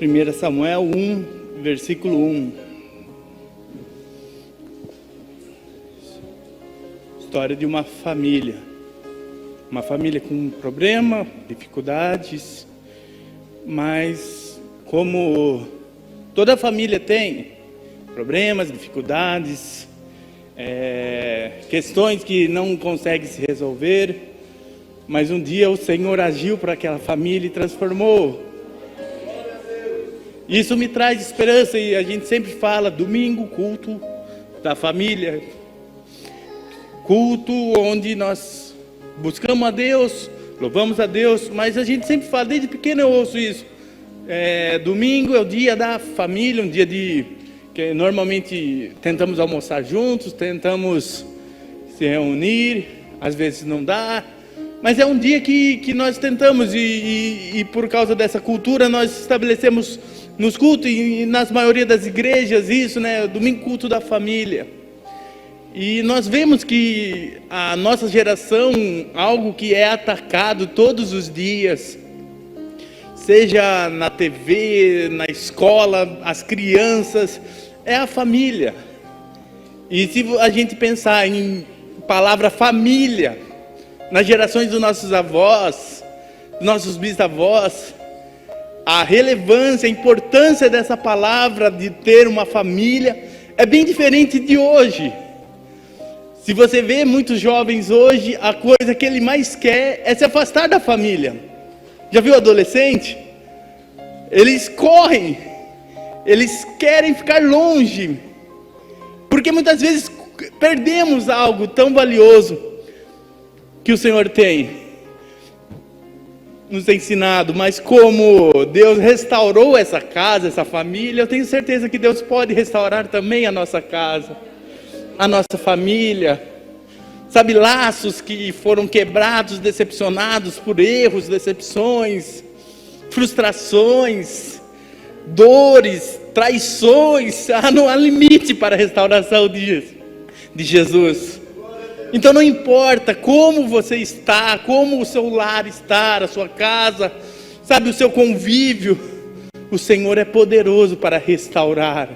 1 Samuel 1, versículo 1. História de uma família com problema, dificuldades, mas como toda família tem problemas, dificuldades, questões que não conseguem se resolver, mas um dia o Senhor agiu para aquela família e transformou. Isso me traz esperança, e a gente sempre fala, domingo, culto da família, culto onde nós buscamos a Deus, louvamos a Deus, mas a gente sempre fala, desde pequeno eu ouço isso, domingo é o dia da família, um dia que normalmente tentamos almoçar juntos, tentamos se reunir, às vezes não dá, mas é um dia que nós tentamos, e por causa dessa cultura nós estabelecemos nos cultos, e nas maioria das igrejas isso, domingo culto da família. E nós vemos que a nossa geração, algo que é atacado todos os dias, seja na TV, na escola, as crianças, é a família. E se a gente pensar em palavra família, nas gerações dos nossos avós, dos nossos bisavós, a relevância, a importância dessa palavra de ter uma família é bem diferente de hoje. Se você vê muitos jovens hoje, a coisa que ele mais quer é se afastar da família. Já viu adolescente? Eles correm, eles querem ficar longe, porque muitas vezes perdemos algo tão valioso que o Senhor tem nos ensinado. Mas como Deus restaurou essa casa, essa família, eu tenho certeza que Deus pode restaurar também a nossa casa, a nossa família. Sabe, laços que foram quebrados, decepcionados por erros, decepções, frustrações, dores, traições. Não há limite para a restauração de Jesus. Então não importa como você está, como o seu lar está, a sua casa, sabe, o seu convívio, o Senhor é poderoso para restaurar,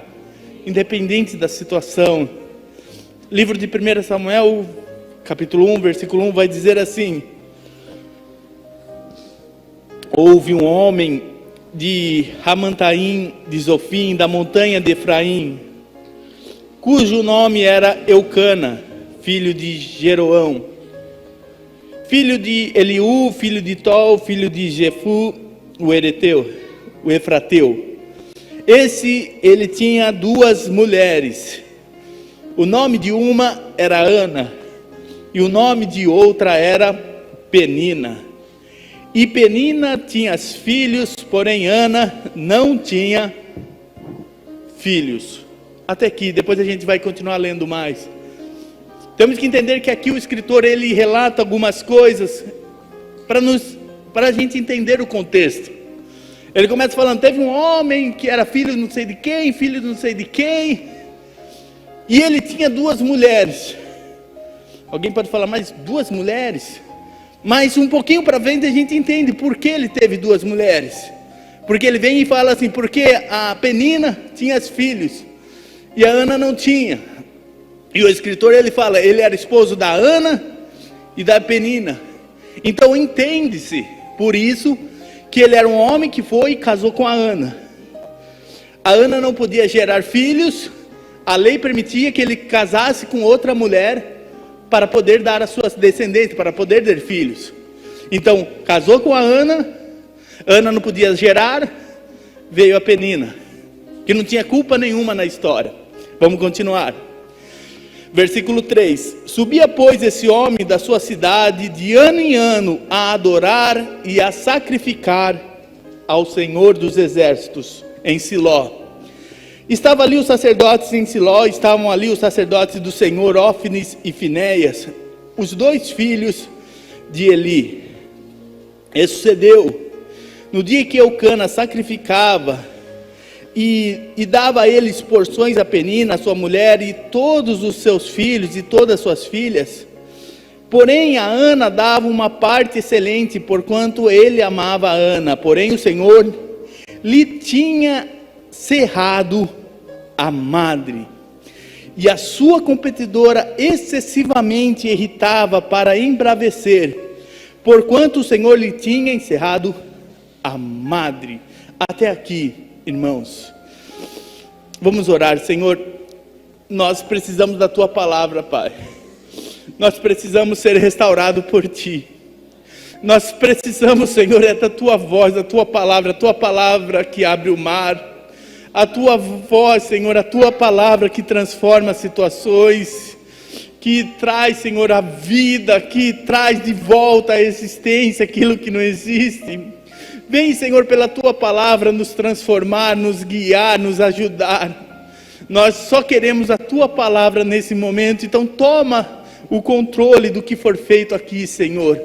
independente da situação. Livro de 1 Samuel, capítulo 1, versículo 1, vai dizer assim: houve um homem de Ramantaim, de Zofim, da montanha de Efraim, cujo nome era Eucana, filho de Jeroão, filho de Eliú, filho de Tol, filho de Jefu, o Efrateu. Ele tinha duas mulheres. O nome de uma era Ana, e o nome de outra era Penina. E Penina tinha filhos, porém Ana não tinha filhos. Até aqui, depois a gente vai continuar lendo mais. Temos que entender que aqui o escritor, ele relata algumas coisas para a gente entender o contexto. Ele começa falando, teve um homem que era filho de não sei de quem, filho de não sei de quem, e ele tinha duas mulheres. Alguém pode falar, mas duas mulheres? Mas um pouquinho para frente a gente entende por que ele teve duas mulheres. Porque ele vem e fala assim, porque a Penina tinha filhos, e a Ana não tinha. E o escritor, ele fala, ele era esposo da Ana e da Penina. Então entende-se, por isso, que ele era um homem que foi e casou com a Ana. A Ana não podia gerar filhos, a lei permitia que ele casasse com outra mulher para poder dar as suas descendentes, para poder ter filhos. Então, casou com a Ana, Ana não podia gerar, veio a Penina, que não tinha culpa nenhuma na história. Vamos continuar. Versículo 3: subia, pois, esse homem da sua cidade de ano em ano a adorar e a sacrificar ao Senhor dos exércitos em Siló. Estavam ali os sacerdotes em Siló, estavam ali os sacerdotes do Senhor, Ófnis e Finéias, os dois filhos de Eli. E sucedeu, no dia que Eucana sacrificava e dava a eles porções a Penina, sua mulher, e todos os seus filhos e todas as suas filhas, porém a Ana dava uma parte excelente, porquanto ele amava a Ana. Porém o Senhor lhe tinha cerrado a madre, e a sua competidora excessivamente irritava para embravecer, porquanto o Senhor lhe tinha encerrado a madre. Até aqui, irmãos. Vamos orar. Senhor, nós precisamos da Tua palavra, Pai. Nós precisamos ser restaurados por Ti. Nós precisamos, Senhor, da Tua voz, da Tua palavra, a Tua palavra que abre o mar, a Tua voz, Senhor, a Tua palavra que transforma situações, que traz, Senhor, a vida, que traz de volta a existência aquilo que não existe. Vem, Senhor, pela Tua palavra nos transformar, nos guiar, nos ajudar. Nós só queremos a Tua palavra nesse momento, então toma o controle do que for feito aqui, Senhor.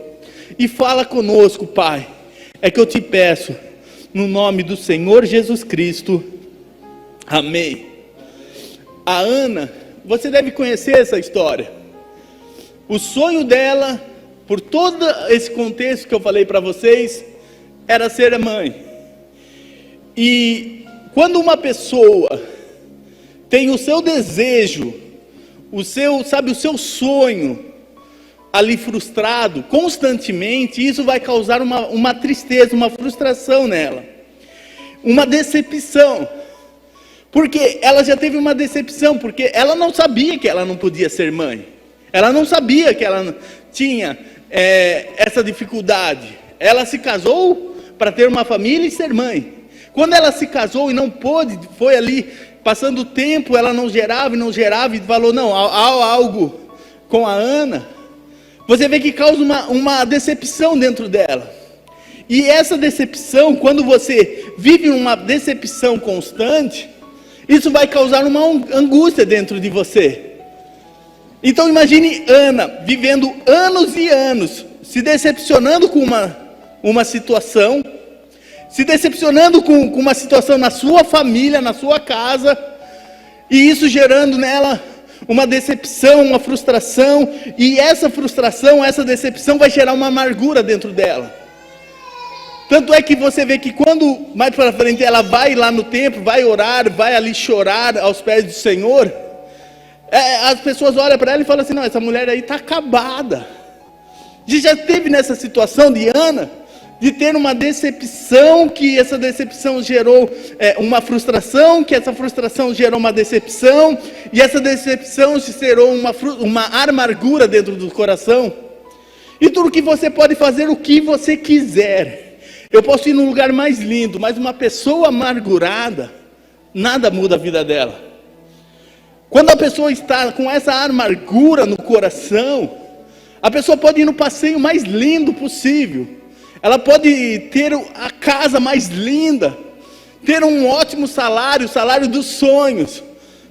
E fala conosco, Pai. É que eu te peço, no nome do Senhor Jesus Cristo. Amém. A Ana, você deve conhecer essa história. O sonho dela, por todo esse contexto que eu falei para vocês, era ser mãe. E quando uma pessoa tem o seu desejo, o seu sonho ali frustrado constantemente, isso vai causar uma tristeza, uma frustração nela, uma decepção, porque ela já teve uma decepção, porque ela não sabia que ela não podia ser mãe, ela não sabia que ela tinha essa dificuldade. Ela se casou para ter uma família e ser mãe. Quando ela se casou e não pôde, foi ali passando o tempo, ela não gerava e falou, não, há algo com a Ana. Você vê que causa uma decepção dentro dela. E essa decepção, quando você vive uma decepção constante, isso vai causar uma angústia dentro de você. Então imagine Ana vivendo anos e anos, se decepcionando com uma situação, se decepcionando com uma situação na sua família, na sua casa, e isso gerando nela uma decepção, uma frustração, e essa frustração, essa decepção vai gerar uma amargura dentro dela. Tanto é que você vê que quando mais para frente ela vai lá no templo, vai orar, vai ali chorar aos pés do Senhor, as pessoas olham para ela e falam assim, não, essa mulher aí está acabada. A gente já esteve nessa situação de Ana, de ter uma decepção, que essa decepção gerou uma frustração, que essa frustração gerou uma decepção, e essa decepção se gerou uma amargura dentro do coração. E tudo que você pode fazer o que você quiser. Eu posso ir num lugar mais lindo, mas uma pessoa amargurada, nada muda a vida dela. Quando a pessoa está com essa amargura no coração, a pessoa pode ir no passeio mais lindo possível, ela pode ter a casa mais linda, ter um ótimo salário, o salário dos sonhos,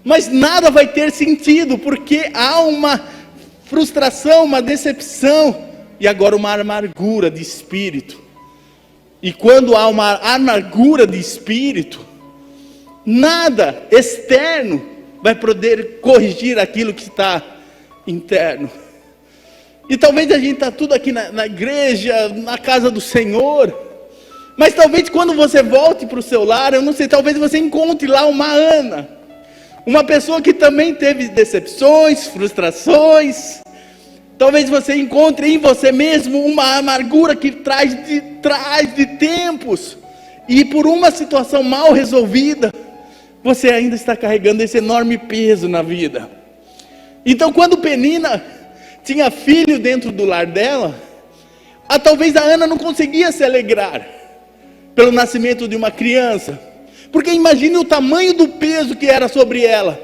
mas nada vai ter sentido, porque há uma frustração, uma decepção, e agora uma amargura de espírito. E quando há uma amargura de espírito, nada externo vai poder corrigir aquilo que está interno. E talvez a gente está tudo aqui na igreja, na casa do Senhor, mas talvez quando você volte para o seu lar, eu não sei, talvez você encontre lá uma Ana, uma pessoa que também teve decepções, frustrações. Talvez você encontre em você mesmo uma amargura que traz de tempos, e por uma situação mal resolvida, você ainda está carregando esse enorme peso na vida. Então quando Penina tinha filho dentro do lar dela, talvez a Ana não conseguia se alegrar pelo nascimento de uma criança, porque imagine o tamanho do peso que era sobre ela,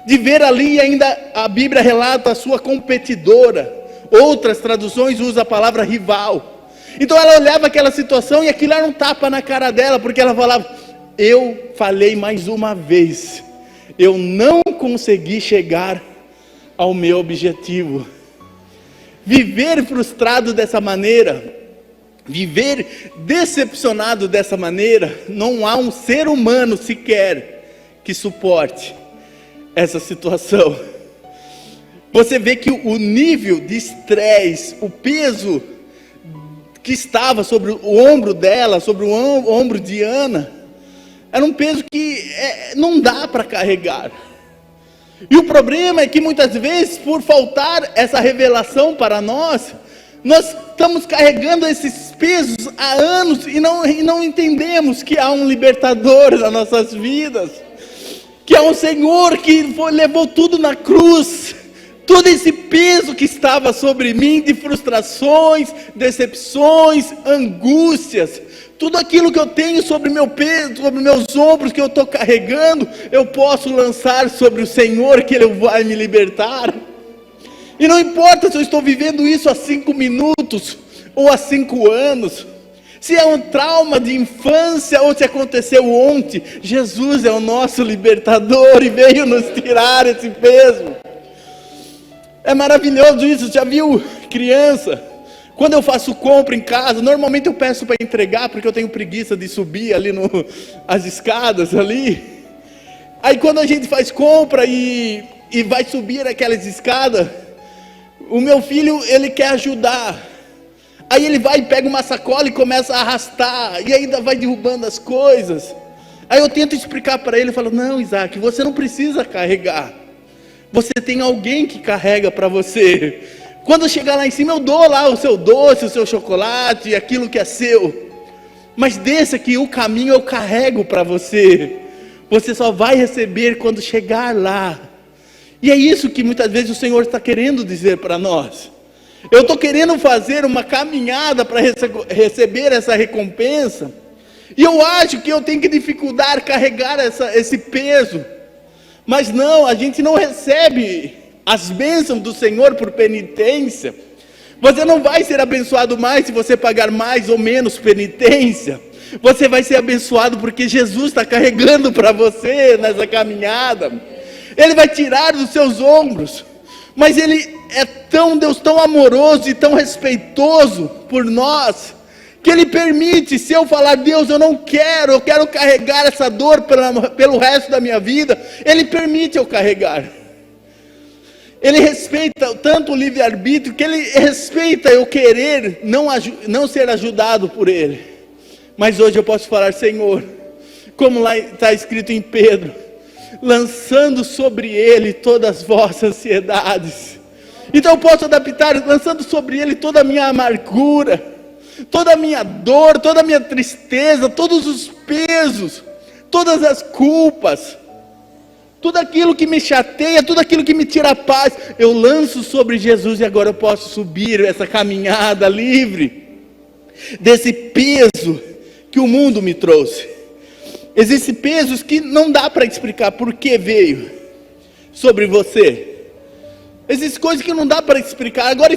de ver ali, ainda a Bíblia relata a sua competidora, outras traduções usam a palavra rival. Então ela olhava aquela situação e aquilo era um tapa na cara dela, porque ela falava, eu falei mais uma vez, eu não consegui chegar ao meu objetivo. Viver frustrado dessa maneira, viver decepcionado dessa maneira, não há um ser humano sequer que suporte essa situação. Você vê que o nível de estresse, o peso que estava sobre o ombro dela, sobre o ombro de Ana, Era um peso que não dá para carregar. E o problema é que muitas vezes, por faltar essa revelação para nós estamos carregando esses pesos há anos e não entendemos que há um libertador nas nossas vidas, que há um Senhor que levou tudo na cruz, todo esse peso que estava sobre mim, de frustrações, decepções, angústias, tudo aquilo que eu tenho sobre meu peso, sobre meus ombros, que eu estou carregando, eu posso lançar sobre o Senhor, que Ele vai me libertar. E não importa se eu estou vivendo isso há 5 minutos, ou há 5 anos, se é um trauma de infância, ou se aconteceu ontem, Jesus é o nosso libertador, e veio nos tirar esse peso. É maravilhoso isso. Já viu criança? Quando eu faço compra em casa, normalmente eu peço para entregar, porque eu tenho preguiça de subir ali as escadas ali. Aí quando a gente faz compra e vai subir aquelas escadas, o meu filho, ele quer ajudar. Aí ele vai e pega uma sacola e começa a arrastar, e ainda vai derrubando as coisas. Aí eu tento explicar para ele, eu falo, não, Isaac, você não precisa carregar. Você tem alguém que carrega para você. Quando chegar lá em cima, eu dou lá o seu doce, o seu chocolate, aquilo que é seu. Mas desse aqui, o caminho eu carrego para você. Você só vai receber quando chegar lá. E é isso que muitas vezes o Senhor está querendo dizer para nós. Eu estou querendo fazer uma caminhada para receber essa recompensa. E eu acho que eu tenho que dificultar carregar esse peso. Mas não, a gente não recebe as bênçãos do Senhor por penitência. Você não vai ser abençoado mais se você pagar mais ou menos penitência. Você vai ser abençoado porque Jesus está carregando para você nessa caminhada. Ele vai tirar dos seus ombros. Mas Ele é Deus tão amoroso e tão respeitoso por nós, que Ele permite, se eu falar, Deus, eu quero carregar essa dor pelo resto da minha vida, Ele permite eu carregar. Ele respeita tanto o livre-arbítrio, que Ele respeita eu querer não ser ajudado por Ele. Mas hoje eu posso falar, Senhor, como lá está escrito em Pedro, lançando sobre Ele todas as vossas ansiedades. Então eu posso adaptar, lançando sobre Ele toda a minha amargura, toda a minha dor, toda a minha tristeza, todos os pesos, todas as culpas, tudo aquilo que me chateia, tudo aquilo que me tira a paz, eu lanço sobre Jesus, e agora eu posso subir essa caminhada livre desse peso que o mundo me trouxe. Existem pesos que não dá para explicar por que veio sobre você. Existem coisas que não dá para explicar. Agora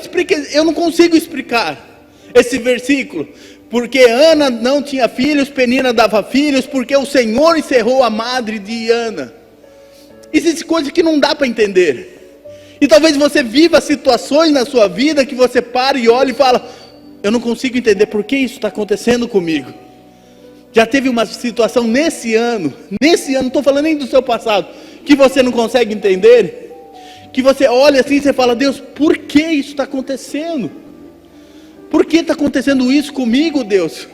eu não consigo explicar esse versículo. Porque Ana não tinha filhos, Penina dava filhos, porque o Senhor encerrou a madre de Ana. Existem coisas que não dá para entender. E talvez você viva situações na sua vida que você para e olha e fala, eu não consigo entender por que isso está acontecendo comigo. Já teve uma situação nesse ano, não estou falando nem do seu passado, que você não consegue entender, que você olha assim e você fala, Deus, por que isso está acontecendo? Por que está acontecendo isso comigo, Deus?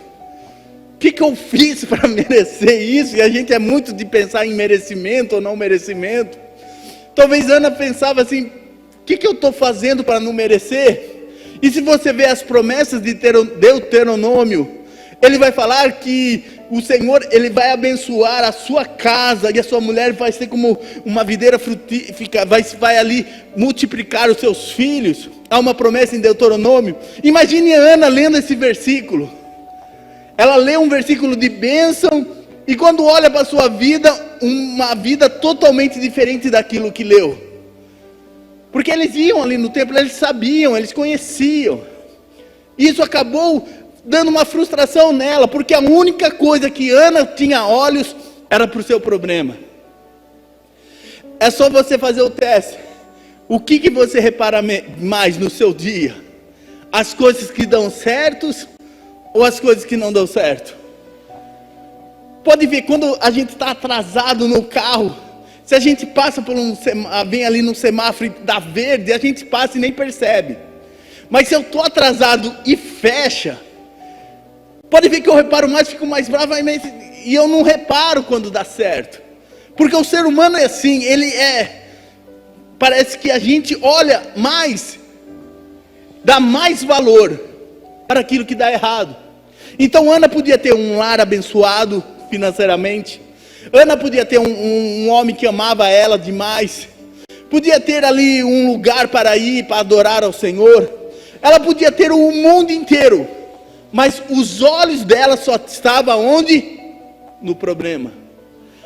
O que eu fiz para merecer isso? E a gente é muito de pensar em merecimento ou não merecimento. Talvez Ana pensava assim, o que eu estou fazendo para não merecer? E se você vê as promessas de Deuteronômio, ele vai falar que o Senhor, Ele vai abençoar a sua casa, e a sua mulher vai ser como uma videira frutífera, vai ali multiplicar os seus filhos. Há uma promessa em Deuteronômio. Imagine a Ana lendo esse versículo. Ela lê um versículo de bênção, e quando olha para a sua vida, uma vida totalmente diferente daquilo que leu. Porque eles iam ali no templo, eles sabiam, eles conheciam. Isso acabou dando uma frustração nela, porque a única coisa que Ana tinha olhos era para o seu problema. É só você fazer o teste. O que você repara mais no seu dia? As coisas que dão certos ou as coisas que não dão certo? Pode ver, quando a gente está atrasado no carro, se a gente passa por vem ali no semáforo e dá verde, a gente passa e nem percebe. Mas se eu estou atrasado e fecha, pode ver que eu reparo mais, fico mais bravo, e eu não reparo quando dá certo. Porque o ser humano é assim, parece que a gente olha mais, dá mais valor para aquilo que dá errado. Então Ana podia ter um lar abençoado financeiramente, Ana podia ter um homem que amava ela demais, podia ter ali um lugar para ir, para adorar ao Senhor, ela podia ter o mundo inteiro, mas os olhos dela só estavam onde? No problema.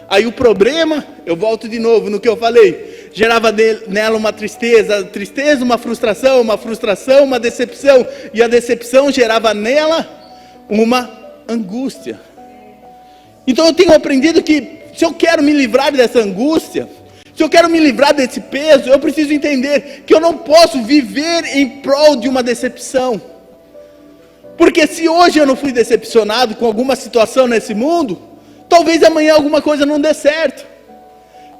Aí o problema, eu volto de novo no que eu falei, gerava nela uma tristeza, uma frustração, uma decepção, e a decepção gerava nela uma angústia. Então eu tenho aprendido que se eu quero me livrar dessa angústia, se eu quero me livrar desse peso, eu preciso entender que eu não posso viver em prol de uma decepção. Porque se hoje eu não fui decepcionado com alguma situação nesse mundo, talvez amanhã alguma coisa não dê certo.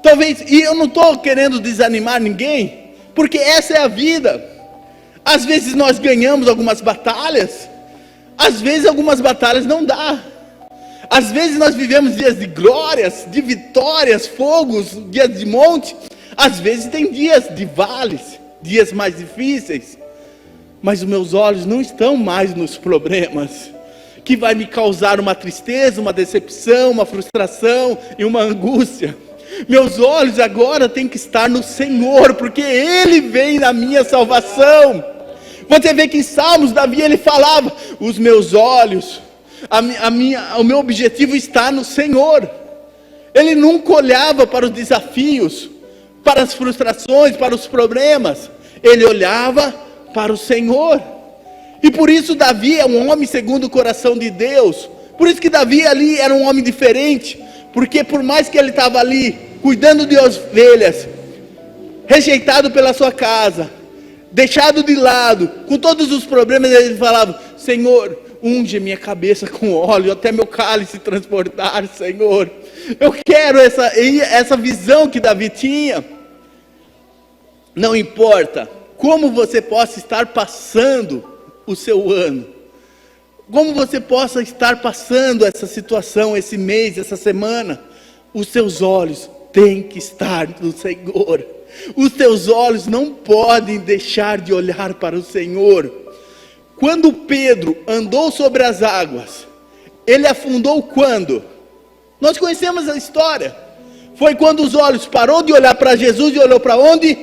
Talvez, e eu não estou querendo desanimar ninguém, porque essa é a vida. Às vezes nós ganhamos algumas batalhas, às vezes algumas batalhas não dá. Às vezes nós vivemos dias de glórias, de vitórias, fogos, dias de monte. Às vezes tem dias de vales, dias mais difíceis. Mas os meus olhos não estão mais nos problemas, que vai me causar uma tristeza, uma decepção, uma frustração e uma angústia. Meus olhos agora têm que estar no Senhor, porque Ele vem na minha salvação. Você vê que em Salmos, Davi, ele falava, os meus olhos, o meu objetivo está no Senhor. Ele nunca olhava para os desafios, para as frustrações, para os problemas. Ele olhava para o Senhor. E por isso Davi é um homem segundo o coração de Deus. Por isso que Davi ali era um homem diferente. Porque por mais que ele estava ali, cuidando de ovelhas, rejeitado pela sua casa, deixado de lado, com todos os problemas, ele falava, Senhor, unge minha cabeça com óleo, até meu cálice transportar, Senhor. Eu quero essa visão que Davi tinha. Não importa como você possa estar passando o seu ano, como você possa estar passando essa situação, esse mês, essa semana, os seus olhos têm que estar no Senhor. Os teus olhos não podem deixar de olhar para o Senhor. Quando Pedro andou sobre as águas, ele afundou quando? Nós conhecemos a história. Foi quando os olhos parou de olhar para Jesus e olhou para onde?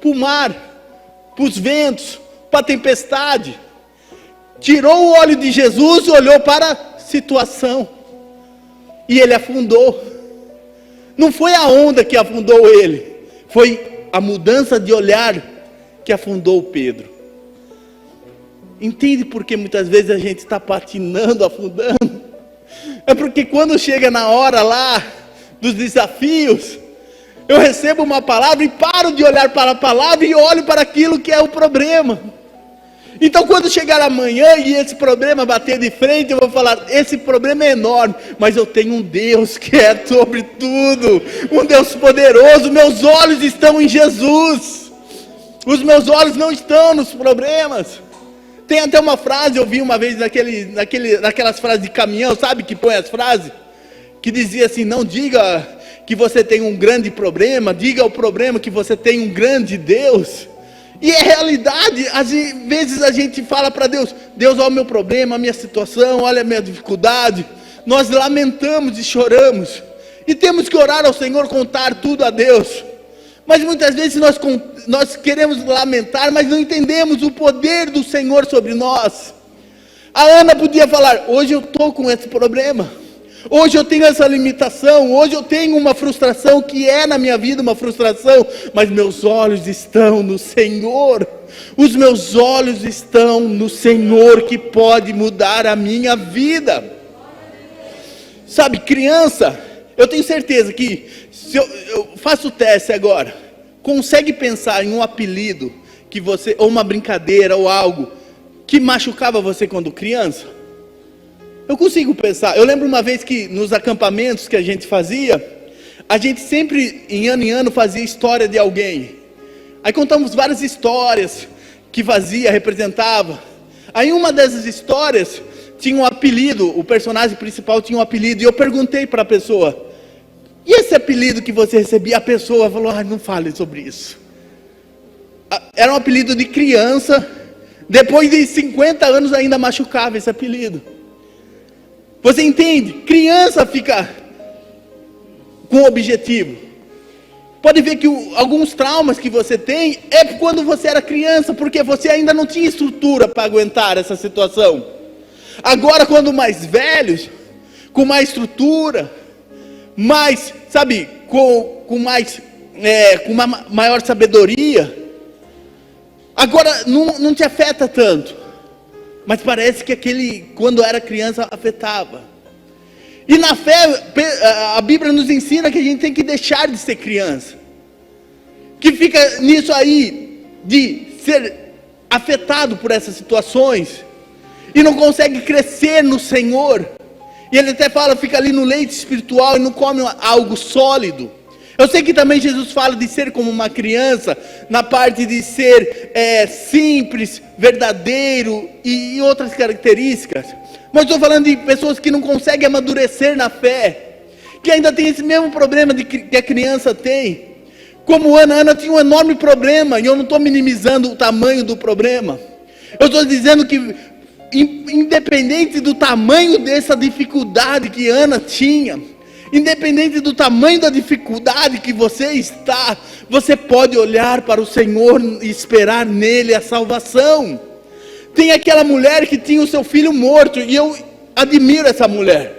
Para o mar, para os ventos, para a tempestade. Tirou o olho de Jesus e olhou para a situação. E ele afundou. Não foi a onda que afundou ele, foi a mudança de olhar que afundou Pedro. Entende por que muitas vezes a gente está patinando, afundando? É porque quando chega na hora lá dos desafios, eu recebo uma palavra e paro de olhar para a palavra e olho para aquilo que é o problema. Então quando chegar amanhã e esse problema bater de frente, eu vou falar, esse problema é enorme, mas eu tenho um Deus que é sobre tudo, um Deus poderoso. Meus olhos estão em Jesus, os meus olhos não estão nos problemas. Tem até uma frase, eu vi uma vez naquelas frases de caminhão, sabe, que põe as frases, que dizia assim, não diga que você tem um grande problema, diga ao problema que você tem um grande Deus. E é realidade. Às vezes a gente fala para Deus, Deus, olha o meu problema, a minha situação, olha a minha dificuldade. Nós lamentamos e choramos, e temos que orar ao Senhor, contar tudo a Deus. Mas muitas vezes nós queremos lamentar, mas não entendemos o poder do Senhor sobre nós. A Ana podia falar, hoje eu estou com esse problema, hoje eu tenho essa limitação, hoje eu tenho uma frustração que é na minha vida uma frustração, mas meus olhos estão no Senhor. Os meus olhos estão no Senhor, que pode mudar a minha vida. Sabe, criança, eu tenho certeza que se eu faço o teste agora, consegue pensar em um apelido que você, ou uma brincadeira ou algo que machucava você quando criança? Eu consigo pensar. Eu lembro uma vez que nos acampamentos que a gente fazia, a gente sempre, em ano, fazia história de alguém. Aí contamos várias histórias que fazia, representava. Aí uma dessas histórias tinha um apelido, o personagem principal tinha um apelido, e eu perguntei para a pessoa, e esse apelido que você recebia? A pessoa falou, não fale sobre isso. Era um apelido de criança, depois de 50 anos ainda machucava esse apelido. Você entende? Criança fica com objetivo. Pode ver que alguns traumas que você tem é quando você era criança, porque você ainda não tinha estrutura para aguentar essa situação. Agora, quando mais velhos, com mais estrutura, mais, sabe, com uma maior sabedoria, agora não te afeta tanto. Mas parece que quando era criança, afetava. E na fé, a Bíblia nos ensina que a gente tem que deixar de ser criança. Que fica nisso aí, de ser afetado por essas situações, e não consegue crescer no Senhor. E ele até fala, fica ali no leite espiritual e não come algo sólido. Eu sei que também Jesus fala de ser como uma criança, na parte de ser simples, verdadeiro e outras características. Mas estou falando de pessoas que não conseguem amadurecer na fé, que ainda tem esse mesmo problema que a criança tem. Como Ana tinha um enorme problema, e eu não estou minimizando o tamanho do problema. Eu estou dizendo que, independente do tamanho dessa dificuldade que Ana tinha, independente do tamanho da dificuldade que você está, você pode olhar para o Senhor e esperar nele a salvação. Tem aquela mulher que tinha o seu filho morto, e eu admiro essa mulher.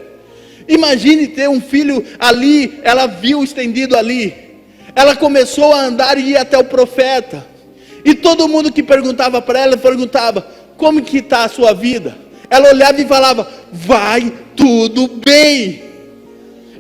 Imagine ter um filho ali, ela viu estendido ali, ela começou a andar e ir até o profeta, e todo mundo que perguntava para ela, perguntava, como que está a sua vida? Ela olhava e falava, vai tudo bem.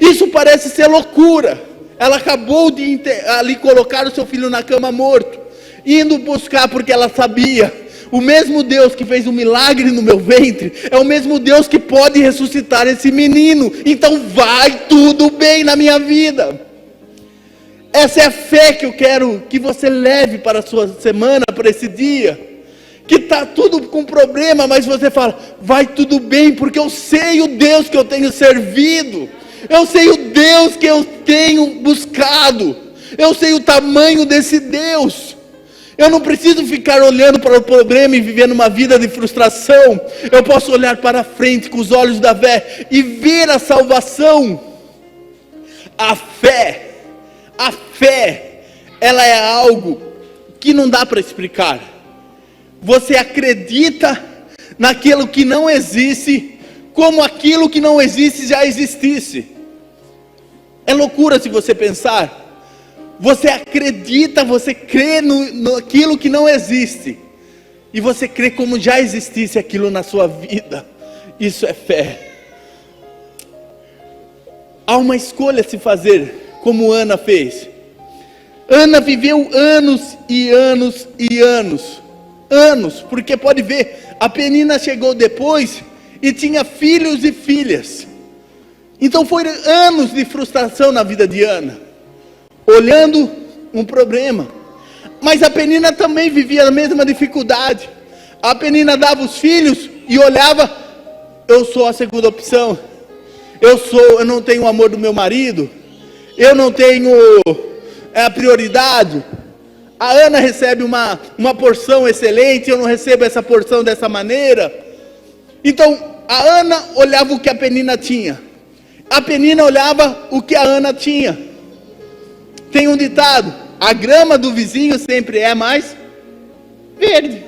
Isso parece ser loucura. Ela acabou de ali colocar o seu filho na cama morto, indo buscar, porque ela sabia, o mesmo Deus que fez um milagre no meu ventre, é o mesmo Deus que pode ressuscitar esse menino, então vai tudo bem na minha vida. Essa é a fé que eu quero que você leve para a sua semana, para esse dia, que está tudo com problema, mas você fala, vai tudo bem, porque eu sei o Deus que eu tenho servido, eu sei o Deus que eu tenho buscado, eu sei o tamanho desse Deus. Eu não preciso ficar olhando para o problema e vivendo uma vida de frustração. Eu posso olhar para frente com os olhos da fé e ver a salvação. A fé, ela é algo que não dá para explicar. Você acredita naquilo que não existe, como aquilo que não existe já existisse. É loucura se você pensar. Você acredita, você crê naquilo que não existe, e você crê como já existisse aquilo na sua vida. Isso é fé. Há uma escolha a se fazer, como Ana fez. Ana viveu anos e anos e anos, porque pode ver, a Penina chegou depois e tinha filhos e filhas. Então foram anos de frustração na vida de Ana, olhando um problema. Mas a Penina também vivia a mesma dificuldade. A Penina dava os filhos e olhava, eu sou a segunda opção, eu não tenho o amor do meu marido, eu não tenho a prioridade. A Ana recebe uma porção excelente, eu não recebo essa porção dessa maneira. Então a Ana olhava o que a Penina tinha, a Penina olhava o que a Ana tinha. Tem um ditado, a grama do vizinho sempre é mais verde.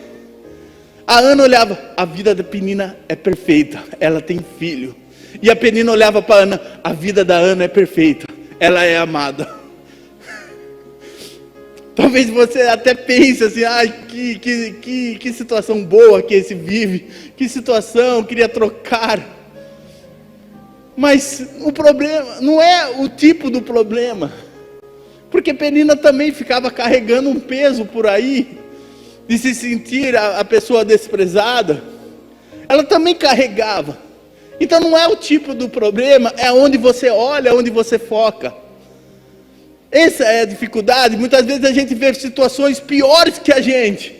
A Ana olhava, a vida da Penina é perfeita, ela tem filho. E a Penina olhava para a Ana, a vida da Ana é perfeita, ela é amada. Talvez você até pense assim, que situação boa que esse vive, que situação, eu queria trocar. Mas o problema não é o tipo do problema. Porque Penina também ficava carregando um peso por aí, de se sentir a pessoa desprezada. Ela também carregava. Então não é o tipo do problema, é onde você olha, onde você foca. Essa é a dificuldade. Muitas vezes a gente vê situações piores que a gente,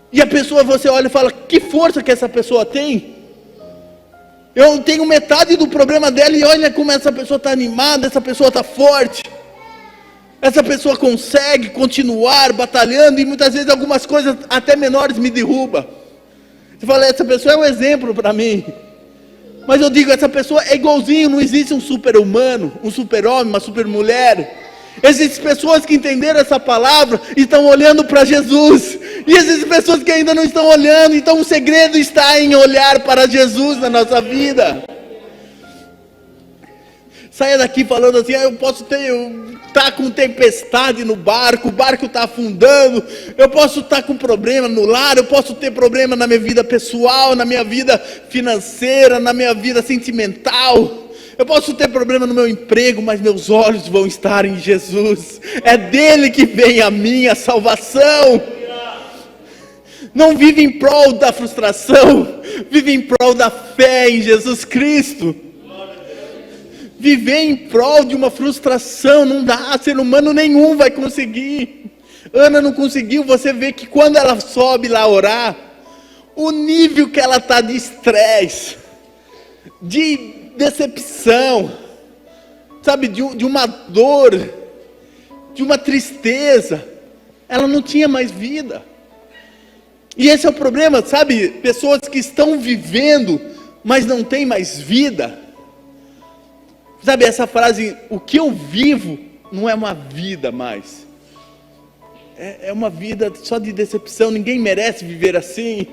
e a pessoa, você olha e fala, que força que essa pessoa tem. Eu tenho metade do problema dela e olha como essa pessoa está animada, essa pessoa está forte. Essa pessoa consegue continuar batalhando e muitas vezes algumas coisas até menores me derrubam. Você fala, essa pessoa é um exemplo para mim. Mas eu digo, essa pessoa é igualzinho, não existe um super-humano, um super-homem, uma super-mulher. Existem pessoas que entenderam essa palavra e estão olhando para Jesus. E existem pessoas que ainda não estão olhando. Então o segredo está em olhar para Jesus na nossa vida. Saia daqui falando assim, eu posso estar com tempestade no barco, o barco está afundando, eu posso estar com problema no lar, eu posso ter problema na minha vida pessoal, na minha vida financeira, na minha vida sentimental. Eu posso ter problema no meu emprego, mas meus olhos vão estar em Jesus. É dele que vem a minha salvação. Não vive em prol da frustração, vive em prol da fé em Jesus Cristo. Viver em prol de uma frustração não dá, ser humano nenhum vai conseguir. Ana não conseguiu, você vê que quando ela sobe lá orar, o nível que ela está de estresse, de decepção, sabe, de uma dor, de uma tristeza, ela não tinha mais vida. E esse é o problema, sabe, pessoas que estão vivendo, mas não têm mais vida. Sabe essa frase, o que eu vivo não é uma vida mais. É uma vida só de decepção, ninguém merece viver assim.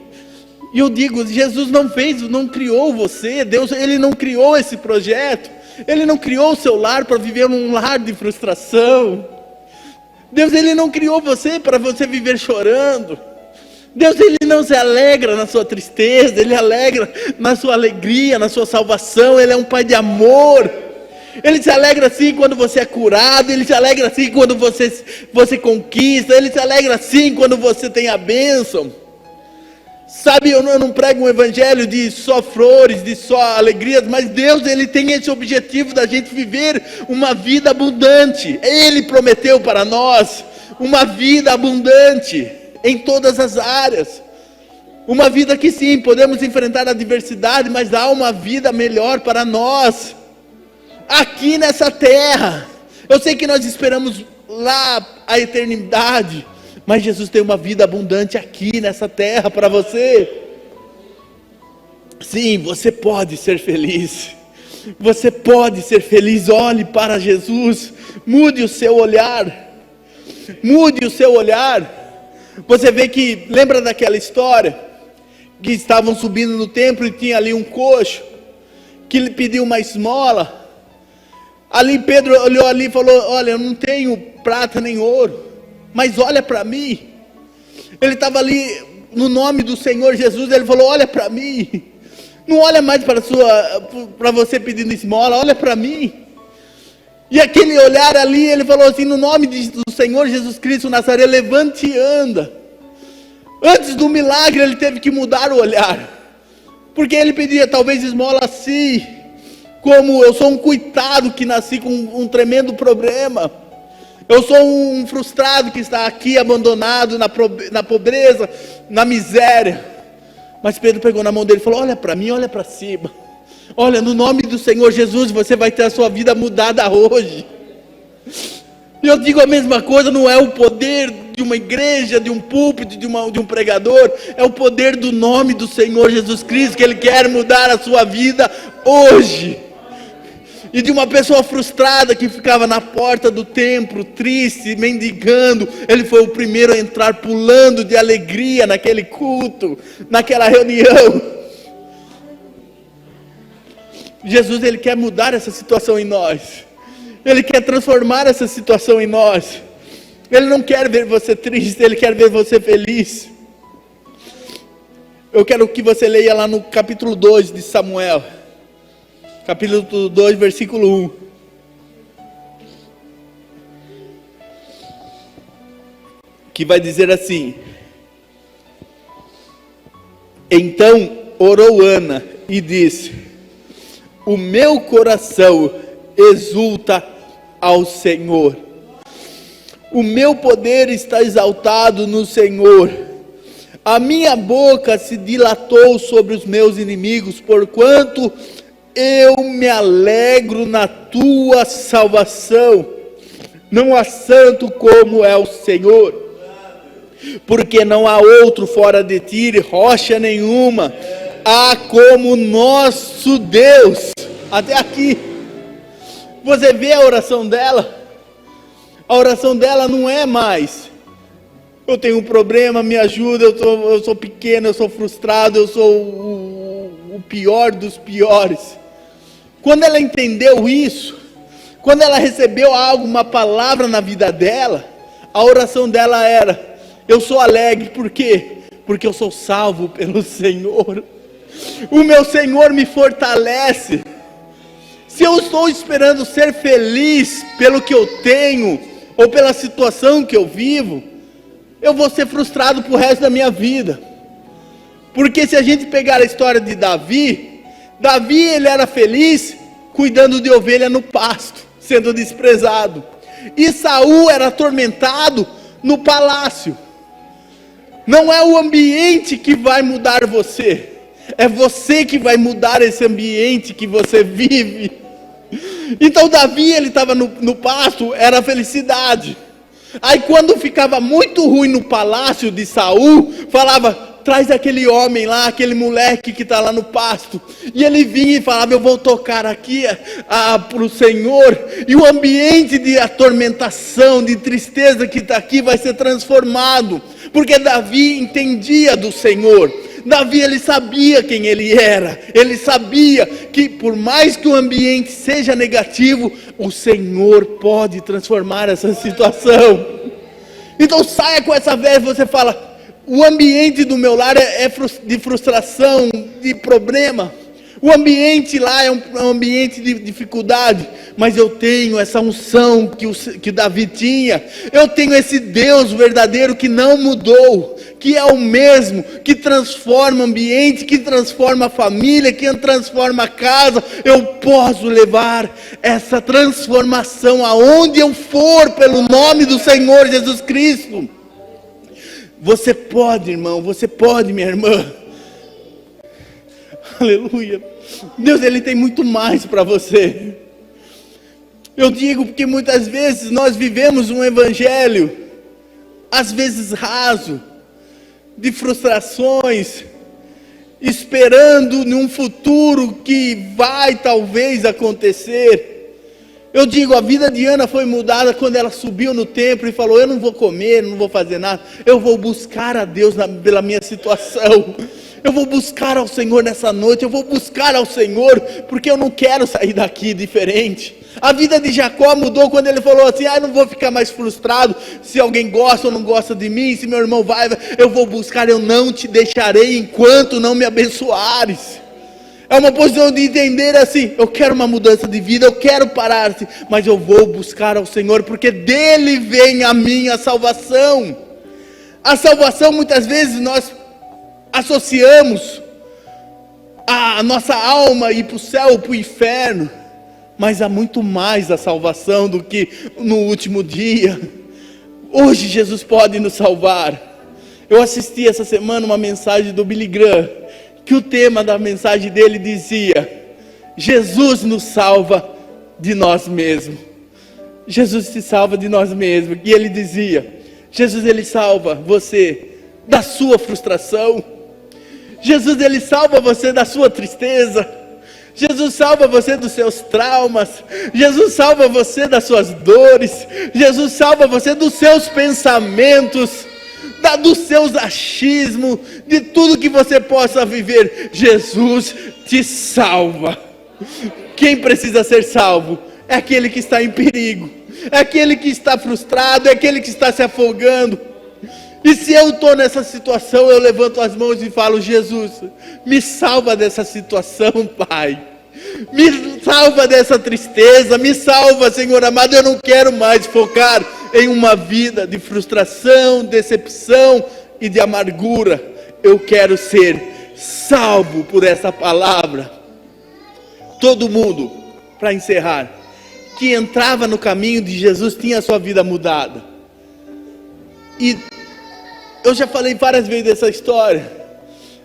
E eu digo, Jesus não criou você, Deus, Ele não criou esse projeto. Ele não criou o seu lar para viver um lar de frustração. Deus, Ele não criou você para você viver chorando. Deus, Ele não se alegra na sua tristeza, Ele alegra na sua alegria, na sua salvação. Ele é um Pai de amor. Ele se alegra assim quando você é curado, Ele se alegra assim quando você conquista, Ele se alegra assim quando você tem a bênção. Sabe, eu não prego um evangelho de só flores, de só alegrias, mas Deus, Ele tem esse objetivo da gente viver uma vida abundante. Ele prometeu para nós uma vida abundante em todas as áreas. Uma vida que sim, podemos enfrentar a adversidade, mas há uma vida melhor para nós. Aqui nessa terra, eu sei que nós esperamos lá a eternidade, mas Jesus tem uma vida abundante aqui nessa terra para você. Sim, você pode ser feliz, você pode ser feliz. Olhe para Jesus, mude o seu olhar, mude o seu olhar. Você vê que, lembra daquela história, que estavam subindo no templo e tinha ali um coxo, que lhe pediu uma esmola. Ali Pedro olhou ali e falou, olha, eu não tenho prata nem ouro, mas olha para mim. Ele estava ali no nome do Senhor Jesus, ele falou, olha para mim. Não olha mais para você pedindo esmola, olha para mim. E aquele olhar ali, ele falou assim, no nome do Senhor Jesus Cristo Nazaré, levante e anda. Antes do milagre ele teve que mudar o olhar, porque ele pedia talvez esmola assim, como eu sou um coitado que nasci com um tremendo problema, eu sou um frustrado que está aqui abandonado na pobreza, na miséria. Mas Pedro pegou na mão dele e falou, olha para mim, olha para cima, olha, no nome do Senhor Jesus, você vai ter a sua vida mudada hoje. E eu digo a mesma coisa, não é o poder de uma igreja, de um púlpito, de um pregador, é o poder do nome do Senhor Jesus Cristo, que Ele quer mudar a sua vida hoje. E de uma pessoa frustrada que ficava na porta do templo, triste, mendigando, ele foi o primeiro a entrar pulando de alegria naquele culto, naquela reunião. Jesus, Ele quer mudar essa situação em nós. Ele quer transformar essa situação em nós. Ele não quer ver você triste, Ele quer ver você feliz. Eu quero que você leia lá no capítulo 2 de Samuel. Capítulo 2, versículo 1. Que vai dizer assim: então orou Ana e disse: o meu coração exulta ao Senhor, o meu poder está exaltado no Senhor, A minha boca se dilatou sobre os meus inimigos, porquanto eu me alegro na tua salvação. Não há santo como é o Senhor, porque não há outro fora de ti, rocha nenhuma. Há como nosso Deus. Até aqui. Você vê a oração dela? A oração dela não é mais: eu tenho um problema, me ajuda, eu sou pequeno, eu sou frustrado, eu sou o pior dos piores. Quando ela entendeu isso, quando ela recebeu algo, uma palavra na vida dela, a oração dela era: eu sou alegre, por quê? Porque eu sou salvo pelo Senhor. O meu Senhor me fortalece. Se eu estou esperando ser feliz pelo que eu tenho, ou pela situação que eu vivo, eu vou ser frustrado pro resto da minha vida. Porque se a gente pegar a história de Davi, ele era feliz cuidando de ovelha no pasto, sendo desprezado. E Saul era atormentado no palácio. Não é o ambiente que vai mudar você, é você que vai mudar esse ambiente que você vive. Então Davi, ele estava no pasto, era felicidade. Aí quando ficava muito ruim no palácio de Saul, falava: traz aquele homem lá, aquele moleque que está lá no pasto. E ele vinha e falava: eu vou tocar aqui para o Senhor. E o ambiente de atormentação, de tristeza que está aqui vai ser transformado. Porque Davi entendia do Senhor. Davi, ele sabia quem ele era. Ele sabia que por mais que o ambiente seja negativo, o Senhor pode transformar essa situação. Então saia com essa vez, você fala: o ambiente do meu lar é de frustração, de problema. O ambiente lá é um ambiente de dificuldade, mas eu tenho essa unção que Davi tinha. Eu tenho esse Deus verdadeiro que não mudou, que é o mesmo, que transforma o ambiente, que transforma a família, que transforma a casa. Eu posso levar essa transformação aonde eu for, pelo nome do Senhor Jesus Cristo. Você pode, irmão, você pode, minha irmã. Aleluia. Deus, ele tem muito mais para você. Eu digo porque muitas vezes nós vivemos um evangelho, às vezes raso, de frustrações, esperando num futuro que vai talvez acontecer. Eu digo, a vida de Ana foi mudada quando ela subiu no templo e falou: eu não vou comer, não vou fazer nada, eu vou buscar a Deus pela minha situação. Eu vou buscar ao Senhor nessa noite, eu vou buscar ao Senhor, porque eu não quero sair daqui diferente. A vida de Jacó mudou quando ele falou assim: não vou ficar mais frustrado se alguém gosta ou não gosta de mim, se meu irmão vai, eu vou buscar, eu não te deixarei enquanto não me abençoares. É uma posição de entender assim: eu quero uma mudança de vida, eu quero parar assim, mas eu vou buscar ao Senhor, porque dele vem a minha salvação. A salvação, muitas vezes nós associamos a nossa alma ir para o céu ou para o inferno, mas há muito mais a salvação do que no último dia. Hoje Jesus pode nos salvar. Eu assisti essa semana uma mensagem do Billy Graham, que o tema da mensagem dele dizia: Jesus nos salva de nós mesmos. Jesus se salva de nós mesmos. E ele dizia: Jesus, ele salva você da sua frustração. Jesus, ele salva você da sua tristeza. Jesus salva você dos seus traumas. Jesus salva você das suas dores. Jesus salva você dos seus pensamentos, dos seus achismos, de tudo que você possa viver. Jesus te salva. Quem precisa ser salvo é aquele que está em perigo, é aquele que está frustrado, é aquele que está se afogando. E se eu estou nessa situação, eu levanto as mãos e falo: Jesus, me salva dessa situação, Pai. Me salva dessa tristeza, me salva, Senhor amado. Eu não quero mais focar em uma vida de frustração, decepção e de amargura. Eu quero ser salvo por essa palavra. Todo mundo, para encerrar, que entrava no caminho de Jesus tinha a sua vida mudada. E eu já falei várias vezes dessa história.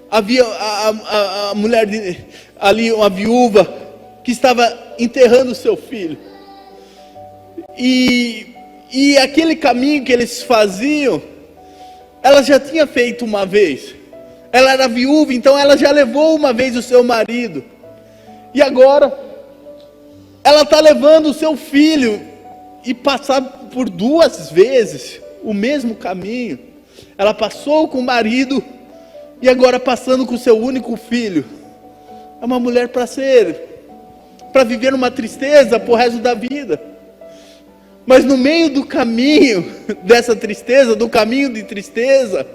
Havia a mulher ali, uma viúva, que estava enterrando o seu filho. E aquele caminho que eles faziam, ela já tinha feito uma vez. Ela era viúva, então ela já levou uma vez o seu marido. E agora, ela está levando o seu filho e passar por 2 vezes o mesmo caminho. Ela passou com o marido e agora passando com o seu único filho. É uma mulher para viver uma tristeza pro resto da vida. Mas no meio do caminho dessa tristeza, do caminho de tristeza,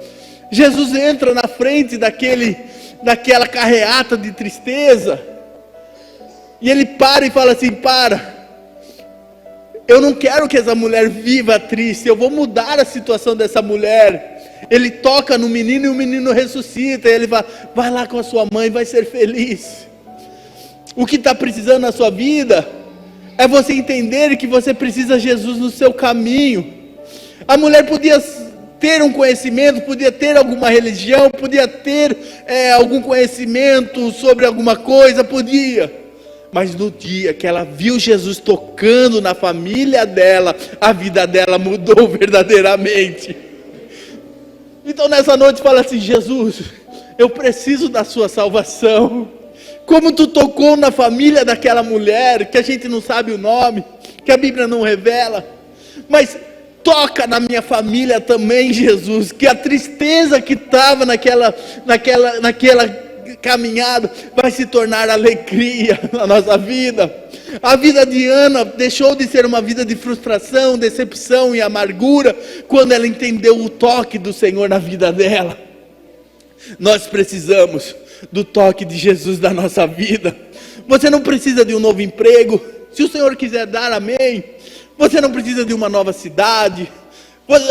Jesus entra na frente daquela carreata de tristeza, e ele para e fala assim: para, eu não quero que essa mulher viva triste, eu vou mudar a situação dessa mulher. Ele toca no menino e o menino ressuscita, e ele fala: vai lá com a sua mãe, vai ser feliz. O que está precisando na sua vida é você entender que você precisa de Jesus no seu caminho. A mulher podia ter um conhecimento, podia ter alguma religião, podia ter algum conhecimento sobre alguma coisa, podia. Mas no dia que ela viu Jesus tocando na família dela, a vida dela mudou verdadeiramente. Então nessa noite fala assim: Jesus, eu preciso da sua salvação. Como tu tocou na família daquela mulher, que a gente não sabe o nome, que a Bíblia não revela, mas toca na minha família também, Jesus, que a tristeza que estava naquela caminhada vai se tornar alegria na nossa vida. A vida de Ana deixou de ser uma vida de frustração, decepção e amargura, quando ela entendeu o toque do Senhor na vida dela. Nós precisamos do toque de Jesus na nossa vida. Você não precisa de um novo emprego, se o Senhor quiser dar, amém. Você não precisa de uma nova cidade.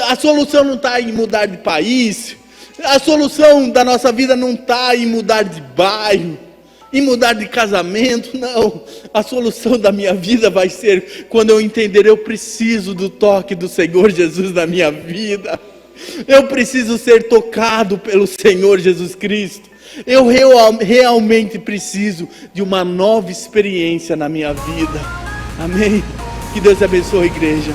A solução não está em mudar de país. A solução da nossa vida não está em mudar de bairro, em mudar de casamento, não. A solução da minha vida vai ser quando eu entender: eu preciso do toque do Senhor Jesus na minha vida. Eu preciso ser tocado pelo Senhor Jesus Cristo. Eu realmente preciso de uma nova experiência na minha vida. Amém? Que Deus abençoe a igreja.